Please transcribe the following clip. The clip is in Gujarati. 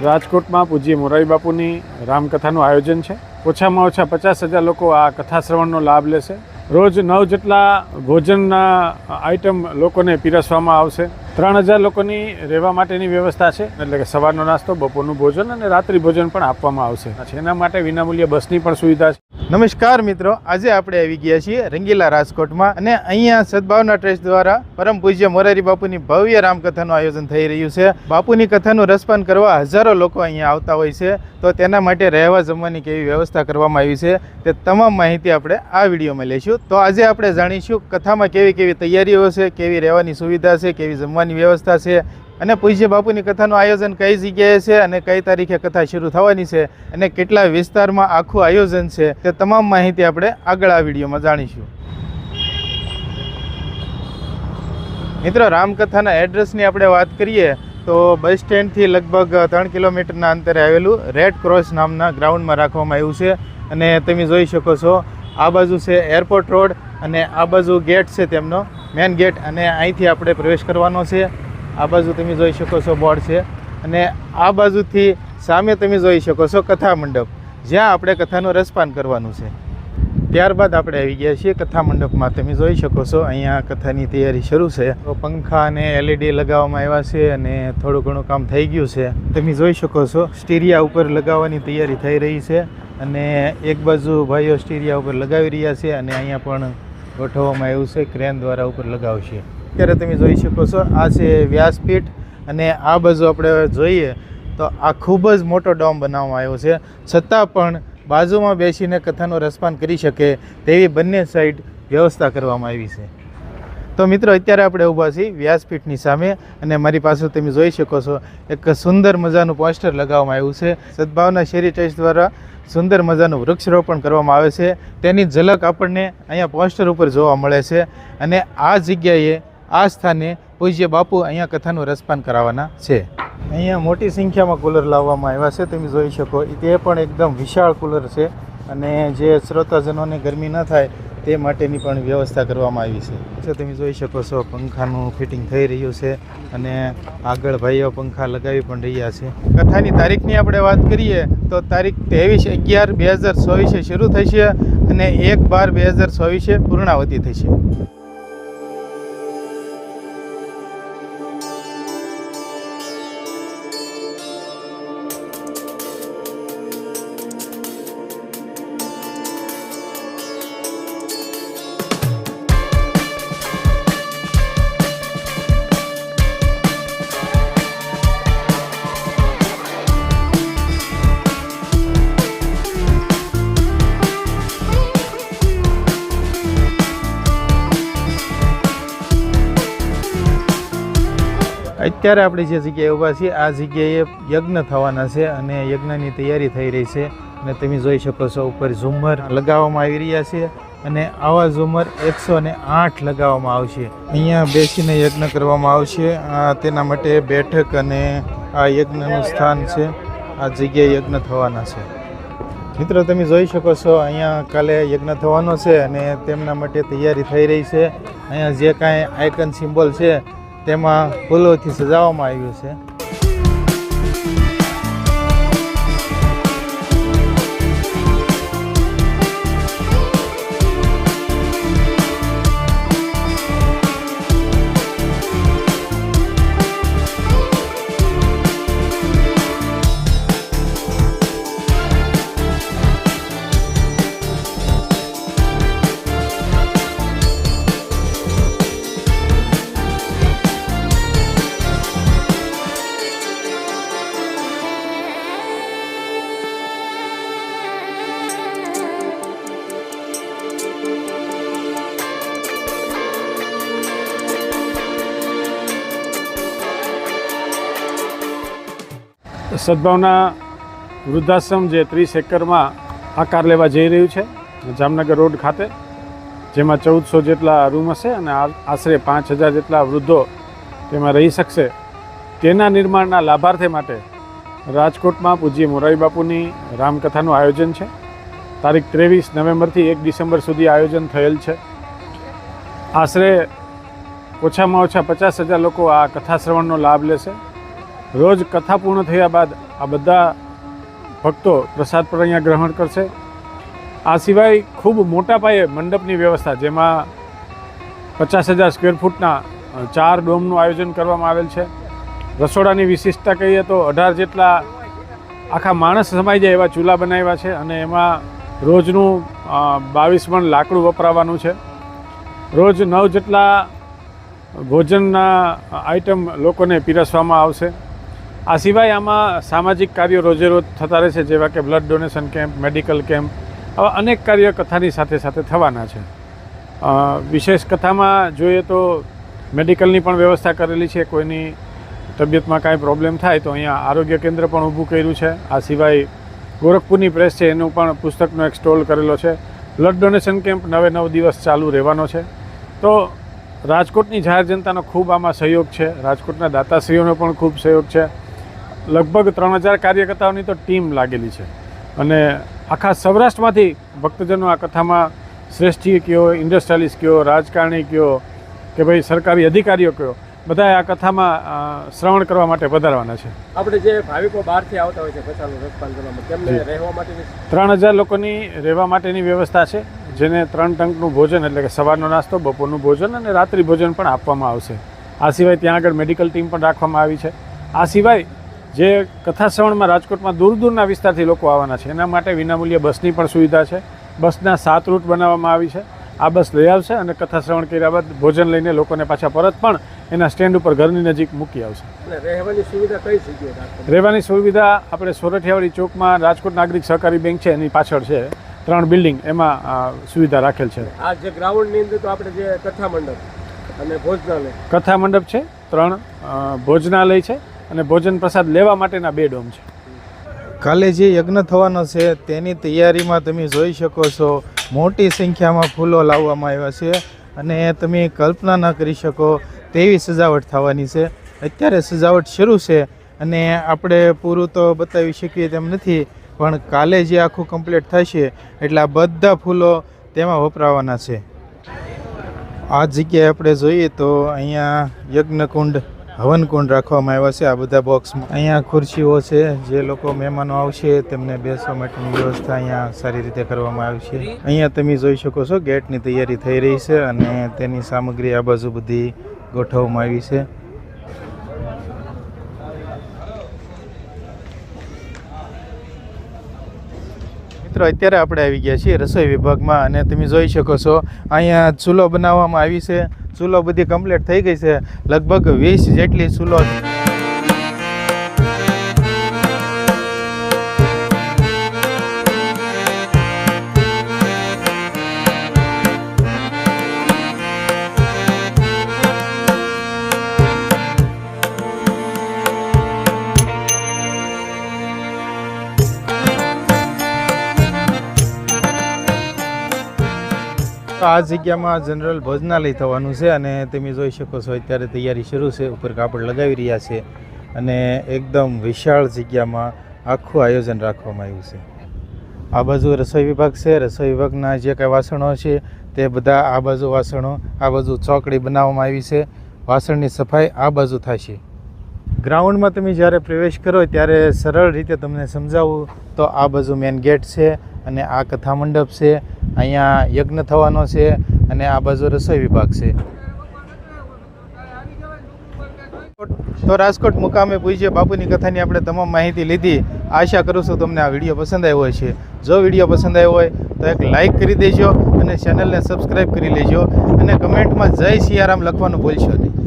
રાજકોટમાં પૂજ્ય મોરારી બાપુની રામકથાનું આયોજન છે। ઓછામાં ઓછા 50,000 લોકો આ કથા શ્રવણનો લાભ લેશે। રોજ 9 જેટલા ભોજનના આઈટમ લોકોને પીરસવામાં આવશે। 3,000 લોકોની રહેવા માટેની વ્યવસ્થા છે, એટલે કે સવારનો નાસ્તો, બપોરનું ભોજન અને રાત્રિ ભોજન પણ આપવામાં આવશે। એના માટે વિનામૂલ્ય બસની પણ સુવિધા છે। નમસ્કાર મિત્રો, આજે આપણે આવી ગયા છીએ રંગીલા રાજકોટમાં અને અહીંયા સદભાવના ટ્રસ્ટ દ્વારા પરમ પૂજ્ય મોરારી બાપુની ભવ્ય રામકથાનું આયોજન થઈ રહ્યું છે। બાપુની કથાનું રસપાન કરવા હજારો લોકો અહીંયા આવતા હોય છે, તો તેના માટે રહેવા જમવાની કેવી વ્યવસ્થા કરવામાં આવી છે તે તમામ માહિતી આપણે આ વિડીયોમાં લઈશું। તો આજે આપણે જાણીશું કથામાં કેવી કેવી તૈયારીઓ છે, કેવી રહેવાની સુવિધા છે, કેવી જમવાની વ્યવસ્થા છે અને પૂજ્ય બાપુની કથાનું આયોજન કઈ જગ્યાએ છે અને કઈ તારીખે કથા શરૂ થવાની છે અને કેટલા વિસ્તારમાં આખું આયોજન છે તે તમામ માહિતી આપણે આગળ આ વિડીયોમાં જાણીશું। મિત્રો, રામકથાના એડ્રેસની આપણે વાત કરીએ તો બસ સ્ટેન્ડથી લગભગ 3 કિલોમીટરના અંતરે આવેલું રેડ ક્રોસ નામના ગ્રાઉન્ડમાં રાખવામાં આવ્યું છે અને તમે જોઈ શકો છો આ બાજુ છે એરપોર્ટ રોડ અને આ બાજુ ગેટ છે તેમનો મેન ગેટ અને અહીંથી આપણે પ્રવેશ કરવાનો છે। આ બાજુ તમે જોઈ શકો છો બોર્ડ છે અને આ બાજુથી સામે તમે જોઈ શકો છો કથા મંડપ, જ્યાં આપણે કથાનું રસપાન કરવાનું છે। ત્યારબાદ આપણે આવી ગયા છીએ કથા મંડપમાં। તમે જોઈ શકો છો અહીંયા કથાની તૈયારી શરૂ છે। તો પંખા અને LED લગાવવામાં આવ્યા છે અને થોડું ઘણું કામ થઈ ગયું છે। તમે જોઈ શકો છો સ્ટીરિયા ઉપર લગાવવાની તૈયારી થઈ રહી છે અને એક બાજુ ભાઈઓ સ્ટીરિયા ઉપર લગાવી રહ્યા છે અને અહીંયા પણ ગોઠવવામાં આવ્યું છે, ક્રેન દ્વારા ઉપર લગાવશે। અત્યારે તમે જોઈ શકો છો આ છે વ્યાસપીઠ અને આ બાજુ આપણે જોઈએ તો આ ખૂબ જ મોટો ડોમ બનાવવામાં આવ્યો છે, છતાં પણ બાજુમાં બેસીને કથાનું રસપાન કરી શકે તેવી બંને સાઈડ વ્યવસ્થા કરવામાં આવી છે। તો મિત્રો, અત્યારે આપણે ઊભા છીએ વ્યાસપીઠની સામે અને મારી પાસે તમે જોઈ શકો છો એક સુંદર મજાનું પોસ્ટર લગાવવામાં આવ્યું છે। સદભાવના શેરી ટ્રસ્ટ દ્વારા સુંદર મજાનું વૃક્ષારોપણ કરવામાં આવે છે, તેની ઝલક આપણને અહીંયા પોસ્ટર ઉપર જોવા મળે છે અને આ જગ્યાએ આ સ્થાને પૂજ્ય બાપુ અહીંયા કથાનું રસપાન કરાવવાના છે। અહીંયા મોટી સંખ્યામાં કુલર લાવવામાં આવ્યા છે, તમે જોઈ શકો તે પણ એકદમ વિશાળ કુલર છે અને જે શ્રોતાજનોને ગરમી ન થાય તે માટેની પણ વ્યવસ્થા કરવામાં આવી છે। તમે જોઈ શકો છો પંખાનું ફિટિંગ થઈ રહ્યું છે અને આગળ ભાઈઓ પંખા લગાવી પણ રહ્યા છે। કથાની તારીખની આપણે વાત કરીએ તો તારીખ 23/11/2024 શરૂ થશે અને 1/12/2024 પૂર્ણાવતી થશે। અત્યારે આપણે જે જગ્યાએ ઊભા છીએ આ જગ્યાએ યજ્ઞ થવાના છે અને યજ્ઞની તૈયારી થઈ રહી છે અને તમે જોઈ શકો છો ઉપર ઝુમ્મર લગાવવામાં આવી રહ્યા છે અને આવા ઝુમ્મર 108 લગાવવામાં આવશે। અહીંયા બેસીને યજ્ઞ કરવામાં આવશે, તેના માટે બેઠક અને આ યજ્ઞનું સ્થાન છે, આ જગ્યાએ યજ્ઞ થવાના છે। મિત્રો, તમે જોઈ શકો છો અહીંયા કાલે યજ્ઞ થવાનો છે અને તેમના માટે તૈયારી થઈ રહી છે। અહીંયા જે કાંઈ આઇકન સિમ્બોલ છે તેમાં ફૂલોથી સજાવવામાં આવ્યું છે। સદભાવના વૃદ્ધાશ્રમ જે 30 એકરમાં આકાર લેવા જઈ રહ્યું છે જામનગર રોડ ખાતે, જેમાં 1400 જેટલા રૂમ હશે અને આશરે 5000 જેટલા વૃદ્ધો તેમાં રહી શકશે। તેના નિર્માણના લાભાર્થી માટે રાજકોટમાં પૂજ્ય મોરારી બાપુની રામકથાનું આયોજન છે। તારીખ 23 નવેમ્બરથી 1 ડિસેમ્બર સુધી આયોજન થયેલ છે। આશરે ઓછામાં ઓછા 50,000 લોકો આ કથા શ્રવણનો લાભ લેશે। રોજ કથા પૂર્ણ થયા બાદ આ બધા ભક્તો પ્રસાદ પણ અહીંયા ગ્રહણ કરશે. આ સિવાય ખૂબ મોટા પાયે મંડપની વ્યવસ્થા, જેમાં 50,000 સ્ક્વેર ફૂટના 4 ડોમનું આયોજન કરવામાં આવેલ છે. રસોડાની વિશિષ્ટતા કહીએ તો 18 જેટલા આખા માણસ સમાઈ જાય એવા ચૂલા બનાવ્યા છે અને એમાં રોજનું 22 મણ લાકડું વપરાવાનું છે. રોજ 9 જેટલા ભોજનના આઇટમ લોકોને પીરસવામાં આવશે. આ સિવાય આમાં સામાજિક કાર્યો રોજે રોજ થતા રહેશે, જેવા કે blood donation camp, medical camp, આવા અનેક કાર્યો કથાની સાથે સાથે થવાના છે. વિશેષ કથામાં જોઈએ તો મેડિકલની પણ વ્યવસ્થા કરેલી છે. કોઈની તબિયતમાં કાંઈ પ્રોબ્લેમ થાય તો અહીંયા આરોગ્ય કેન્દ્ર પણ ઊભું કર્યું છે. આ સિવાય ગોરખપુરની પ્રેસ છે એનું પણ પુસ્તકનો એક સ્ટોલ કરેલો છે. બ્લડ ડોનેશન કેમ્પ 9 દિવસ ચાલુ રહેવાનો છે. તો રાજકોટની જાહેર જનતાનો ખૂબ આમાં સહયોગ છે. રાજકોટના દાતાશ્રીઓનો પણ ખૂબ સહયોગ છે. લગભગ 3000 કાર્યકર્તાઓની તો ટીમ લાગેલી છે અને આખા સૌરાષ્ટ્રમાંથી ભક્તજનો આ કથામાં શ્રેષ્ઠી કયો, ઇન્ડસ્ટ્રીયાલિસ્ટ કયો, રાજકારણી કયો કે ભાઈ સરકારી અધિકારીઓ કયો, બધા આ કથામાં શ્રવણ કરવા માટે પધારવાના છે. આપણે જે ભાવિકો બહારથી આવતા હોય છે કથાનું રસપાન કરવામાં, તેમને રહેવા માટેની 3000 લોકોની રહેવા માટેની વ્યવસ્થા છે, જેને 3 ટંકનું ભોજન એટલે કે સવારનો નાસ્તો, બપોરનું ભોજન અને રાત્રિ ભોજન પણ આપવામાં આવશે. આ સિવાય ત્યાં આગળ મેડિકલ ટીમ પણ રાખવામાં આવી છે. આ સિવાય જે કથા શ્રવણમાં રાજકોટમાં દૂર દૂરના વિસ્તારથી લોકો આવવાના છે એના માટે વિનામૂલ્યે બસની પણ સુવિધા છે. બસના 7 રૂટ બનાવવામાં આવી છે. આ બસ લઈ આવશે અને કથા શ્રવણ કર્યા બાદ ભોજન લઈને લોકોને પાછા પરત પણ એના સ્ટેન્ડ ઉપર ઘરની નજીક મૂકી આવશે. રહેવાની સુવિધા કઈ જગ્યાએ? રહેવાની સુવિધા આપણે સોરઠિયાવાડી ચોકમાં રાજકોટ નાગરિક સહકારી બેંક છે એની પાછળ છે 3 બિલ્ડિંગ, એમાં સુવિધા રાખેલ છે. આ જે ગ્રાઉન્ડની અંદર તો આપણે જે કથા મંડપ અને ભોજનાલય, કથા મંડપ છે, 3 ભોજનાલય છે અને ભોજન પ્રસાદ લેવા માટેના 2 ડોમ છે. કાલે જે યજ્ઞ થવાનો છે તેની તૈયારીમાં તમે જોઈ શકો છો મોટી સંખ્યામાં ફૂલો લાવવામાં આવ્યા છે અને તમે કલ્પના ન કરી શકો તેવી સજાવટ થવાની છે. અત્યારે સજાવટ શરૂ છે અને આપણે પૂરું તો બતાવી શકીએ તેમ નથી, પણ કાલે જે આખું કમ્પ્લીટ થશે એટલે આ બધા ફૂલો તેમાં વપરાવાના છે. આ જગ્યાએ આપણે જોઈએ તો અહીંયા યજ્ઞકુંડ, હવનકુંડ રાખવામાં આવ્યા છે. આ બધા બોક્સમાં અહીંયા ખુરશીઓ છે, જે લોકો મહેમાનો આવશે તેમને બેસવા માટેની વ્યવસ્થા અહીંયા સારી રીતે કરવામાં આવી છે. અહીંયા તમે જોઈ શકો છો ગેટની તૈયારી થઈ રહી છે અને તેની સામગ્રી આ બાજુ બધી ગોઠવવામાં આવી છે. મિત્રો અત્યારે આપણે આવી ગયા છીએ રસોઈ વિભાગમાં અને તમે જોઈ શકો છો અહીંયા ચૂલો બનાવવામાં આવી છે. ચૂલો બધી કમ્પ્લીટ થઈ ગઈ છે, લગભગ 20 જેટલી ચૂલો આ જગ્યામાં જનરલ ભોજનાલય થવાનું છે અને તમે જોઈ શકો છો અત્યારે તૈયારી શરૂ છે. ઉપર કાપડ લગાવી રહ્યા છે અને એકદમ વિશાળ જગ્યામાં આખું આયોજન રાખવામાં આવ્યું છે. આ બાજુ રસોઈ વિભાગ છે. રસોઈ વિભાગના જે કાંઈ વાસણો છે તે બધા આ બાજુ વાસણો, આ બાજુ ચોકડી બનાવવામાં આવી છે. વાસણની સફાઈ આ બાજુ થશે. ગ્રાઉન્ડમાં તમે જ્યારે પ્રવેશ કરો ત્યારે સરળ રીતે તમને સમજાવું તો આ બાજુ મેઇન ગેટ છે અને આ કથા મંડપ છે. અહીંયા યજ્ઞ થવાનો છે અને આ બાજુ રસોઈ વિભાગ છે. તો રાજકોટ મુકામે પૂજ્ય બાપુની કથાની આપણે તમામ માહિતી લીધી. આશા કરું છું તમને આ વિડીયો પસંદ આવ્યો છે. જો વિડીયો પસંદ આવ્યો હોય તો એક લાઇક કરી દેજો અને ચેનલને સબસ્ક્રાઈબ કરી લેજો અને કમેન્ટમાં જય સિયારામ લખવાનું ભૂલશો નહીં.